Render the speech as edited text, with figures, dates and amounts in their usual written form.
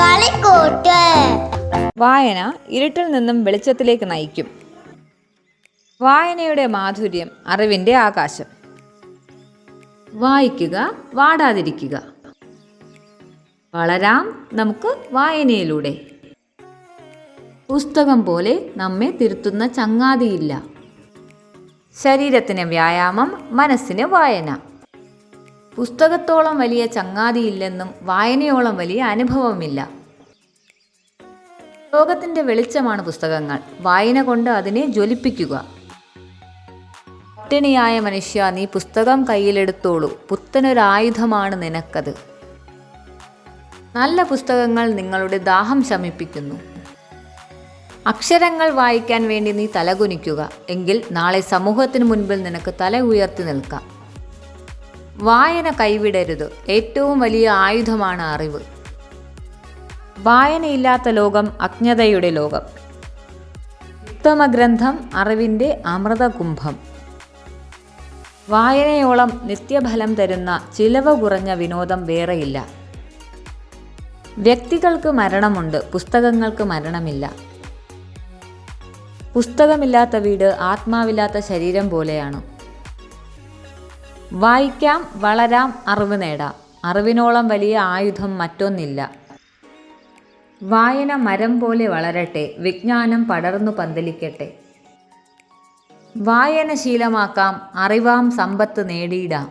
കളിക്കൂട്ട്. വായന ഇരുട്ടിൽ നിന്നും വെളിച്ചത്തിലേക്ക് നയിക്കും. വായനയുടെ മാധുര്യം അറിവിൻ്റെ ആകാശം. വായിക്കുക, വാടാതിരിക്കുക. വളരാം നമുക്ക് വായനയിലൂടെ. പുസ്തകം പോലെ നമ്മെ തിരുത്തുന്ന ചങ്ങാതിയില്ല. ശരീരത്തിന് വ്യായാമം, മനസ്സിന് വായന. പുസ്തകത്തോളം വലിയ ചങ്ങാതിയില്ലെന്നും വായനയോളം വലിയ അനുഭവമില്ല. ലോകത്തിൻ്റെ വെളിച്ചമാണ് പുസ്തകങ്ങൾ. വായന കൊണ്ട് അതിനെ ജ്വലിപ്പിക്കുക. പട്ടിണിയായ മനുഷ്യ, നീ പുസ്തകം കയ്യിലെടുത്തോളൂ, പുത്തനൊരായുധമാണ് നിനക്കത്. നല്ല പുസ്തകങ്ങൾ നിങ്ങളുടെ ദാഹം ശമിപ്പിക്കുന്നു. അക്ഷരങ്ങൾ വായിക്കാൻ വേണ്ടി നീ തലകുനിക്കുക, എങ്കിൽ നാളെ സമൂഹത്തിന് മുൻപിൽ നിനക്ക് തല ഉയർത്തി നിൽക്കാം. വായന കൈവിടരുത്. ഏറ്റവും വലിയ ആയുധമാണ് അറിവ്. വായനയില്ലാത്ത ലോകം അജ്ഞതയുടെ ലോകം. ഉത്തമഗ്രന്ഥം അറിവിൻ്റെ അമൃതകുംഭം. വായനയോളം നിത്യഫലം തരുന്ന ചിലവ് കുറഞ്ഞ വിനോദം വേറെയില്ല. വ്യക്തികൾക്ക് മരണമുണ്ട്, പുസ്തകങ്ങൾക്ക് മരണമില്ല. പുസ്തകമില്ലാത്ത വീട് ആത്മാവില്ലാത്ത ശരീരം പോലെയാണ്. വായിക്കാം, വളരാം, അറിവ് നേടാം. അറിവിനോളം വലിയ ആയുധം മറ്റൊന്നില്ല. വായന മരം പോലെ വളരട്ടെ, വിജ്ഞാനം പടർന്നു പന്തലിക്കട്ടെ. വായന ശീലമാക്കാം, അറിവാം സമ്പത്ത് നേടിയിടാം.